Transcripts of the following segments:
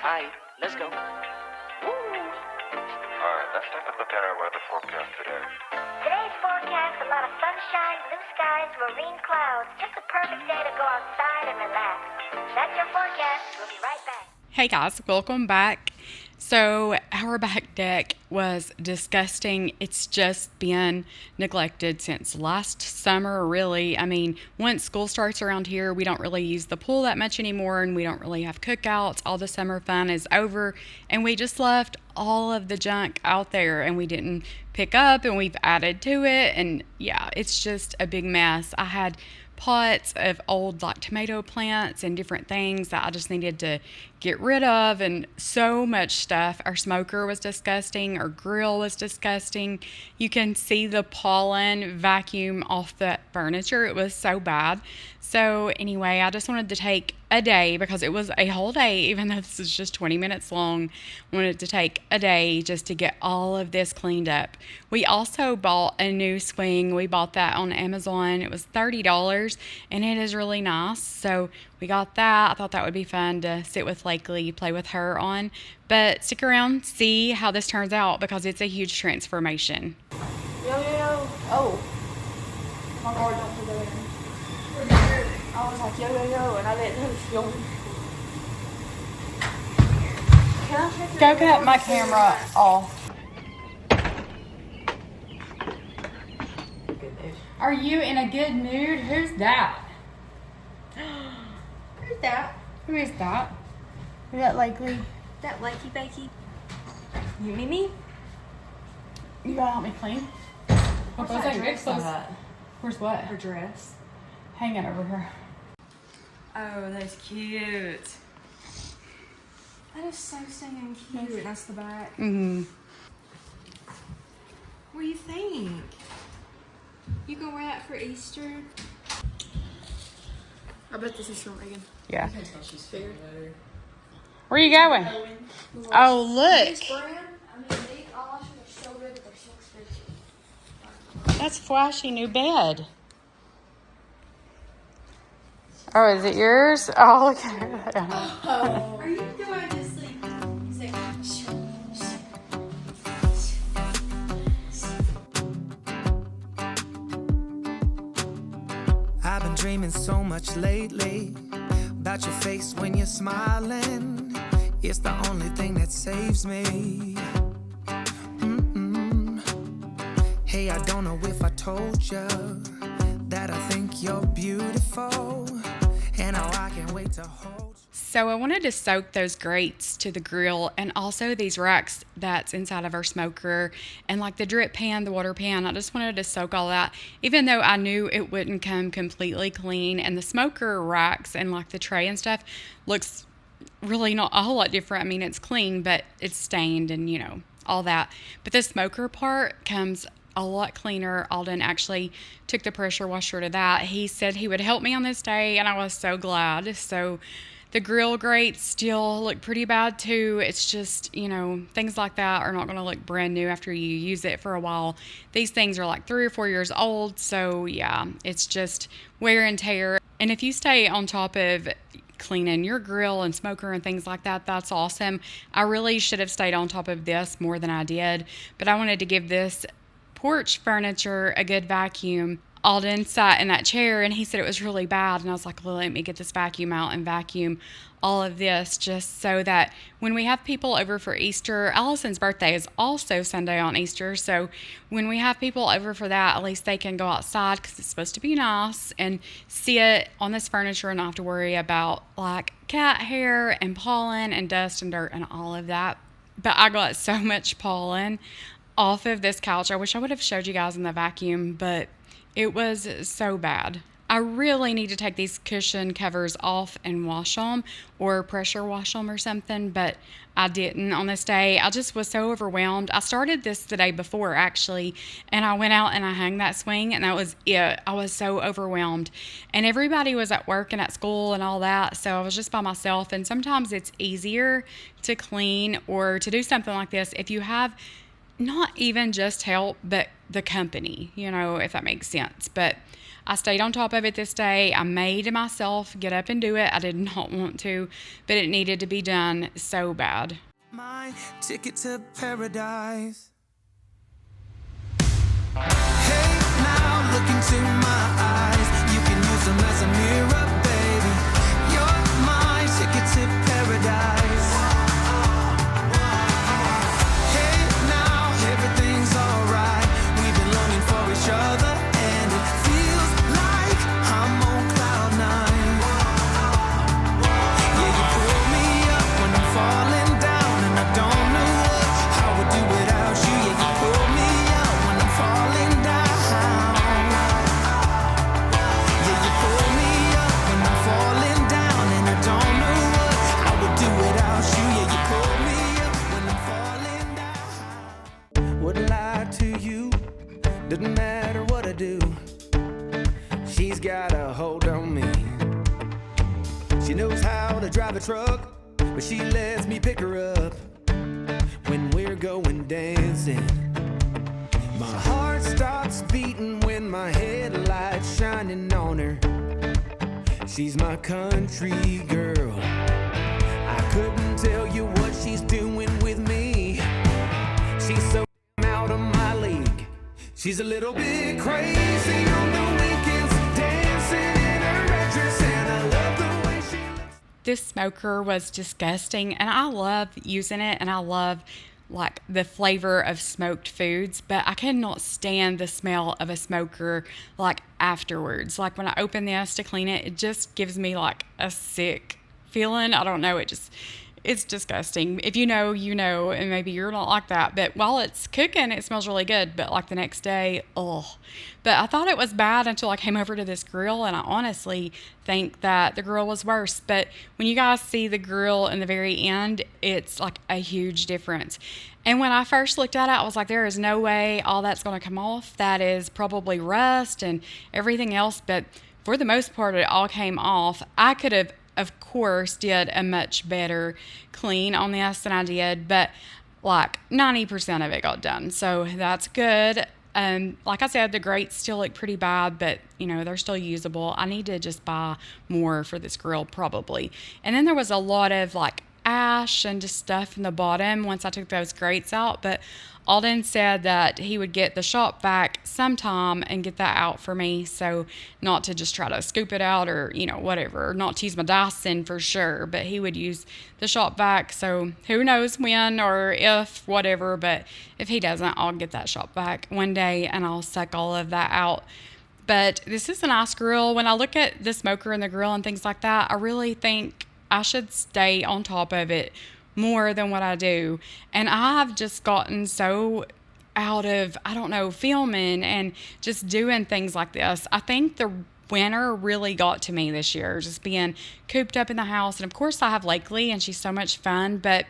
Alright, let's go. Alright, let's take a look at our weather forecast today. Today's forecast, a lot of sunshine, blue skies, marine clouds. Just a perfect day to go outside and relax. That's your forecast. We'll be right back. Hey guys, welcome back. So our back deck was disgusting. It's just been neglected since last summer, really. I mean, once school starts around here, we don't really use the pool that much anymore, and we don't really have cookouts. All the summer fun is over, and we just left all of the junk out there, and we didn't pick up, and we've added to it, and yeah, it's just a big mess. I had pots of old like tomato plants and different things that I just needed to get rid of, and so much stuff. Our smoker was disgusting, our grill was disgusting. You can see the pollen vacuum off the furniture. It was so bad. So anyway, I just wanted to take a day, because it was a whole day, even though this is just 20 minutes long. Wanted to take a day just to get all of this cleaned up. We also bought a new swing. We bought that on Amazon. It was $30, and it is really nice. So we got that. I thought that would be fun to sit with Lakely, play with her on. But stick around, see how this turns out, because it's a huge transformation. Yo. Oh. My God, don't put that in. I was like, yo, and I let him film. Can I check Go cut my camera off. Are you in a good mood? Who's that? Who's that? Who is that? Is that Lakely? That Lakey Bakey? You Mimi? You gotta help me clean. Where's those that ain't dress good clothes. at? Where's what? Her dress. Hang it over here. Oh, that's cute. That is so stinking cute. That's the back. Mm-hmm. What do you think? You gonna wear that for Easter? I bet this is from Megan. Yeah. You can tell she's figured. Where are you going? Oh, look. This brand, I mean, these eyelashes are so good, but they're so expensive. That's flashy new bed. Oh, is it yours? Oh, look at it. Are you doing this like? I've been dreaming so much lately about your face when you're smiling. It's the only thing that saves me. Hey, I don't know if I told you that I think you're beautiful, and how I can't wait to hold you. So I wanted to soak those grates to the grill, and also these racks that's inside of our smoker, and like the drip pan, the water pan. I just wanted to soak all that, even though I knew it wouldn't come completely clean. And the smoker racks and like the tray and stuff looks really not a whole lot different. I mean, it's clean, but it's stained and, you know, all that. But the smoker part comes a lot cleaner. Alden actually took the pressure washer to that. He said he would help me on this day, and I was so glad. So the grill grates still look pretty bad too. It's just, you know, things like that are not going to look brand new after you use it for a while. These things are like 3 or 4 years old. So yeah, it's just wear and tear. And if you stay on top of cleaning your grill and smoker and things like that, that's awesome. I really should have stayed on top of this more than I did, but I wanted to give this porch furniture a good vacuum. Alden sat in that chair and he said it was really bad, and I was like, well, let me get this vacuum out and vacuum all of this, just so that when we have people over for Easter, Allison's birthday is also Sunday on Easter, so when we have people over for that, at least they can go outside, because it's supposed to be nice, and sit on this furniture and not have to worry about like cat hair and pollen and dust and dirt and all of that. But I got so much pollen off of this couch. I wish I would have showed you guys in the vacuum, but it was so bad. I really need to take these cushion covers off and wash them, or pressure wash them or something, but I didn't on this day. I just was so overwhelmed. I started this the day before, actually, and I went out and I hung that swing, and that was it. I was so overwhelmed, and everybody was at work and at school and all that, so I was just by myself. And sometimes it's easier to clean or to do something like this if you have not even just help, but the company, you know, if that makes sense. But I stayed on top of it this day. I made myself get up and do it. I did not want to, but it needed to be done so bad. My ticket to paradise. Hey, now look into my eyes. You can use them as a mirror, baby. You're my ticket to paradise. Hey, now everything's alright. We've been longing for each other, and it feels like I'm on cloud nine. Yeah, you pull me up when I'm falling down, and I don't know how I would do without you. Yeah, you pull me up when I'm falling down. Yeah, you pull me up when I'm falling down, and I don't know how I would do without you. Yeah, you pull me up when I'm falling down. Wouldn't lie to you, doesn't matter what I do. She's got a hold on me. She knows how to drive a truck, but she lets me pick her up when we're going dancing. My heart stops beating when my headlights shining on her. She's my country girl. I couldn't tell you what she's doing with me. She's so out of my league. She's a little bit crazy on the weekends, dancing in her red dress, and I love the way she looks. This smoker was disgusting, and I love using it, and I love like the flavor of smoked foods, but I cannot stand the smell of a smoker like afterwards. Like when I open this to clean it, it just gives me like a sick feeling. I don't know, it's disgusting. If you know, you know, and maybe you're not like that. But while it's cooking, it smells really good. But like the next day, oh. But I thought it was bad until I came over to this grill, and I honestly think that the grill was worse. But when you guys see the grill in the very end, it's like a huge difference. And when I first looked at it, I was like, there is no way all that's going to come off. That is probably rust and everything else. But for the most part, it all came off. I could have, of course, did a much better clean on this than I did, but like 90% of it got done, so that's good. Like I said, the grates still look pretty bad, but you know, they're still usable. I need to just buy more for this grill probably. And then there was a lot of like ash and just stuff in the bottom once I took those grates out, but Alden said that he would get the shop vac sometime and get that out for me, so not to just try to scoop it out or, you know, whatever, not to use my DYSON for sure, but he would use the shop vac, so who knows when or if, whatever, but if he doesn't, I'll get that shop vac one day and I'll suck all of that out. But this is a nice grill. When I look at the smoker and the grill and things like that, I really think I should stay on top of it more than what I do. And I've just gotten so out of, I don't know, filming and just doing things like this. I think the winter really got to me this year, just being cooped up in the house. And of course I have Lakely, and she's so much fun, but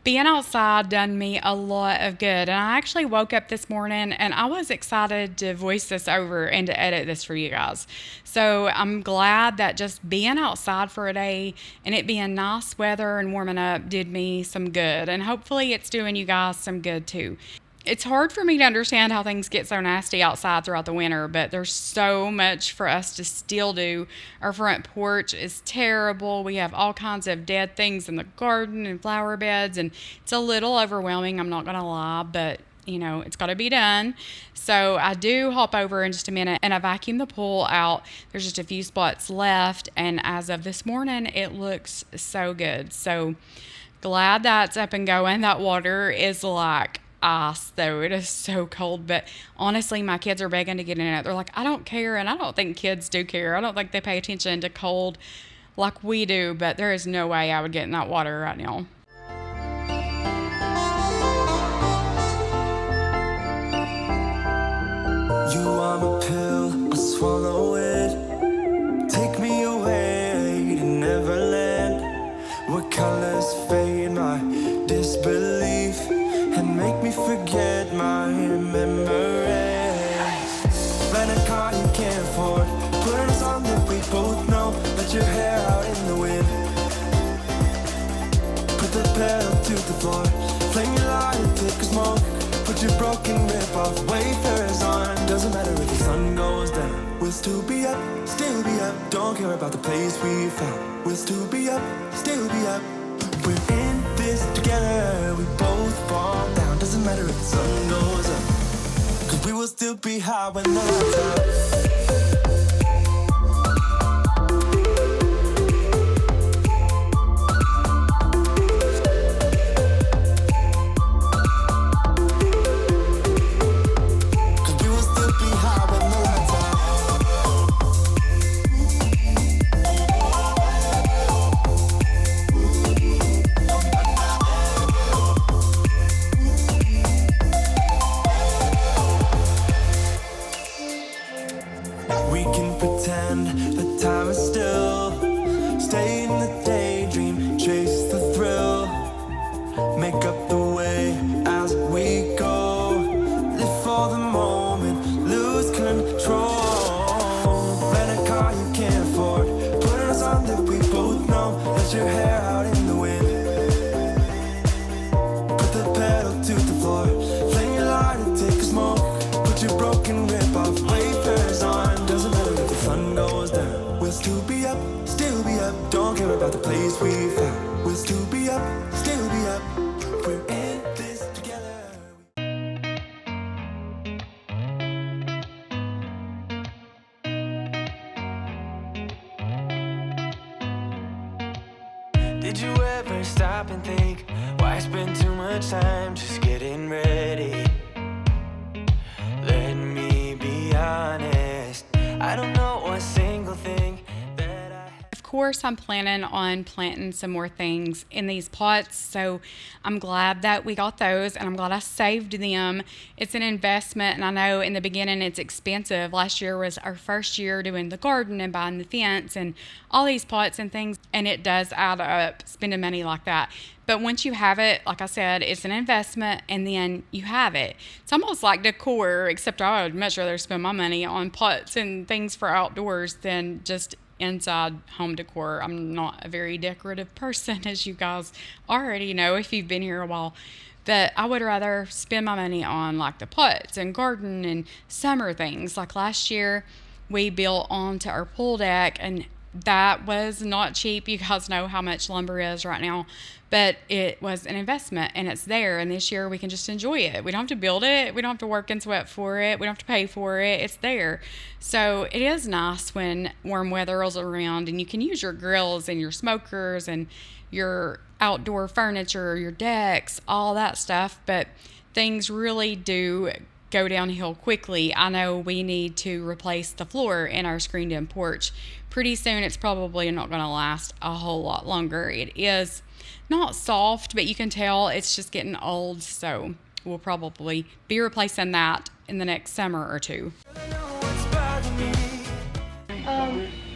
being outside done me a lot of good. And I actually woke up this morning and I was excited to voice this over and to edit this for you guys. So I'm glad that just being outside for a day and it being nice weather and warming up did me some good. And hopefully it's doing you guys some good too. It's hard for me to understand how things get so nasty outside throughout the winter, but there's so much for us to still do. Our front porch is terrible. We have all kinds of dead things in the garden and flower beds, and it's a little overwhelming, I'm not going to lie, but you know, it's got to be done. So I do hop over in just a minute and I vacuum the pool out. There's just a few spots left, and as of this morning, it looks so good. So glad that's up and going. That water is like ice though. It is so cold, but honestly my kids are begging to get in it. They're like, I don't care, and I don't think kids do care. I don't think they pay attention to cold like we do, but there is no way I would get in that water right now. You are a pill, I swallow it. Take me away to Neverland, where colors fade my disbelief and make me forget my memories. Rent a car you can't afford, put on a song that we both know. Let your hair out in the wind, put the pedal to the floor. Flame your light and take a smoke. Put your broken rip off, wafers on. Doesn't matter if the sun goes down. We'll still be up, still be up. Don't care about the place we found. We'll still be up, still be up. We're in this together. We both fall down. Doesn't matter if the sun goes up, 'cause we will still be high when the lights out. Did you ever stop and think, why spend too much time just getting ready? Let me be honest, I don't know a single thing that I... Of course, I'm planning on planting some more things in these pots, so I'm glad that we got those, and I'm glad I saved them. It's an investment, and I know in the beginning it's expensive. Last year was our first year doing the garden and buying the fence and all these pots and things, and it does add up spending money like that. But once you have it, like I said, it's an investment, and then you have it. It's almost like decor, except I would much rather spend my money on pots and things for outdoors than just inside home decor. I'm not a very decorative person, as you guys already know if you've been here a while. But I would rather spend my money on like the pots and garden and summer things. Like last year, we built onto our pool deck, and that was not cheap. You guys know how much lumber is right now, but it was an investment, and it's there. And this year we can just enjoy it. We don't have to build it. We don't have to work and sweat for it. We don't have to pay for it. It's there. So it is nice when warm weather rolls around and you can use your grills and your smokers and your outdoor furniture, your decks, all that stuff. But things really do go downhill quickly. I know we need to replace the floor in our screened-in porch pretty soon. It's probably not going to last a whole lot longer. It is not soft, but you can tell it's just getting old, so we'll probably be replacing that in the next summer or two.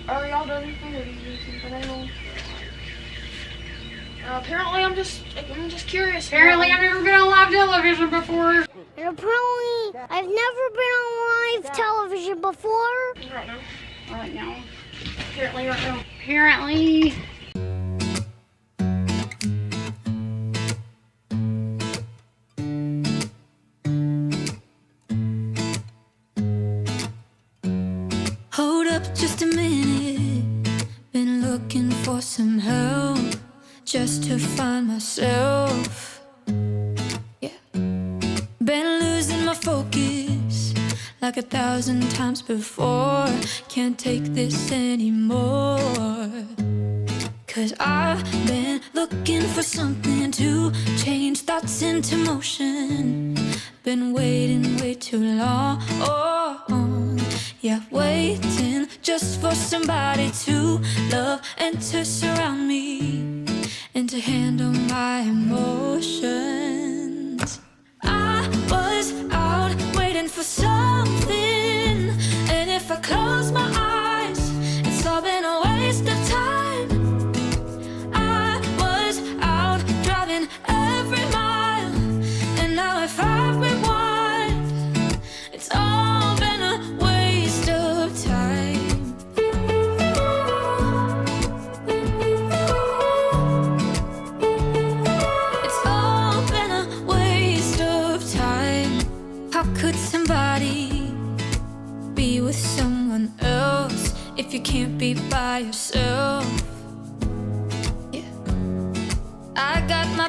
Are y'all done anything, or do you need something else? Apparently I'm just curious. Apparently I've never been on live television before. And apparently, I've never been on live television before. Right now. Apparently right now. Apparently. Hold up just a minute. Been looking for some help just to find myself. Yeah. Been losing my focus like 1,000 times before. Can't take this anymore. 'Cause I've been looking for something to change thoughts into motion. Been waiting way too long. Yeah, waiting just for somebody to love and to surround me and to handle my emotions. I was out waiting for something, and if I close my eyes, it's all been a waste of time. I was out driving every mile, and now if I rewind, it's all been a waste of time.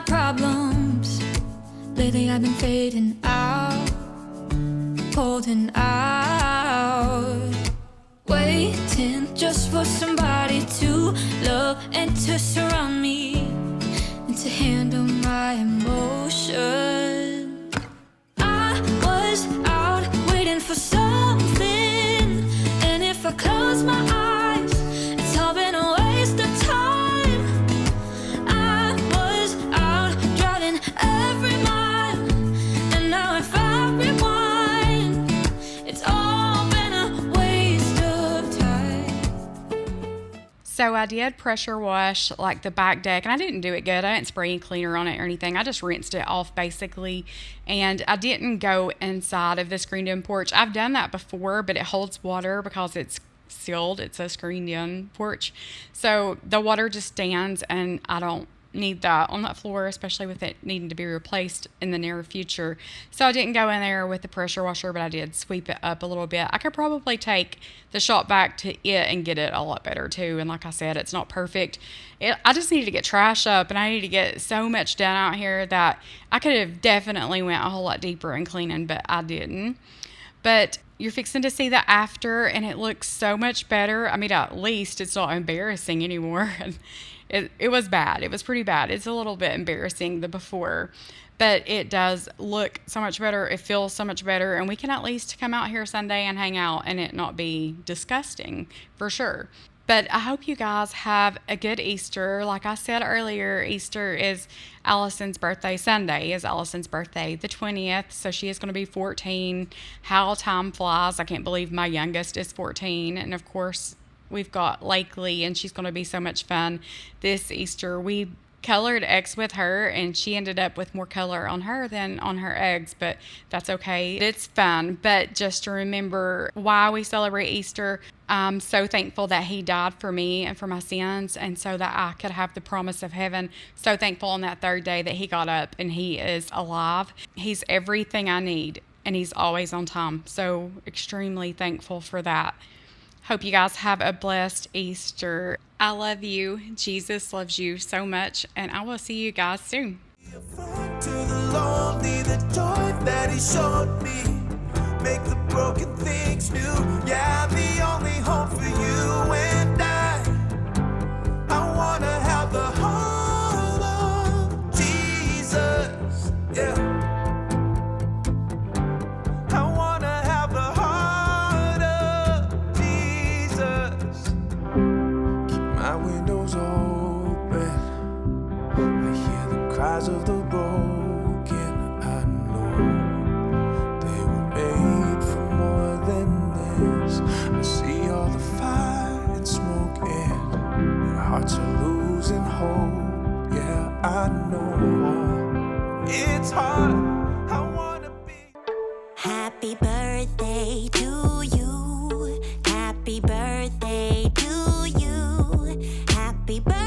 problems. Lately I've been fading out, holding out, waiting just for somebody to love and to surround me and to handle my emotions. I was out waiting for something, and if I close my eyes, it's all been a waste of time. I was out driving every mile, and now if I rewind, it's all been a waste of time. So I did pressure wash like the back deck, and I didn't do it good. I didn't spray any cleaner on it or anything. I just rinsed it off basically, and I didn't go inside of the screened-in porch. I've done that before, but it holds water because it's sealed. It's a screened-in porch, so the water just stands, and I don't need that on that floor, especially with it needing to be replaced in the near future. So I didn't go in there with the pressure washer, but I did sweep it up a little bit. I could probably take the shop back to it and get it a lot better too. And like I said, it's not perfect. I just needed to get trash up, and I need to get so much done out here that I could have definitely went a whole lot deeper in cleaning, but I didn't. But you're fixing to see the after, and it looks so much better. I mean, at least it's not embarrassing anymore. It was bad. It was pretty bad. It's a little bit embarrassing, the before, but it does look so much better. It feels so much better, and we can at least come out here Sunday and hang out and it not be disgusting, for sure. But I hope you guys have a good Easter. Like I said earlier, Easter is Allison's birthday. Sunday is Allison's birthday, the 20th. So she is going to be 14. How time flies. I can't believe my youngest is 14. And of course, we've got Lakely, and she's going to be so much fun this Easter. We colored eggs with her, and she ended up with more color on her than on her eggs, but that's okay. It's fun. But just to remember why we celebrate Easter, I'm so thankful that he died for me and for my sins, and so that I could have the promise of heaven. So thankful on that third day that he got up and he is alive. He's everything I need, and he's always on time. So extremely thankful for that. Hope you guys have a blessed Easter. I love you. Jesus loves you so much, and I will see you guys soon. To the lonely, the joy that he showed me, make the broken things new. Yeah, the only hope for you and I wanna have the heart of Jesus. Yeah, I wanna have the heart of Jesus. Keep my windows open, I hear the cries of the broken. I know they were made for more than this. I see all the fire and smoke, and their hearts are losing hope. Yeah, I know it's hard. I wanna be. Happy birthday to you. Happy birthday to you. Happy birthday.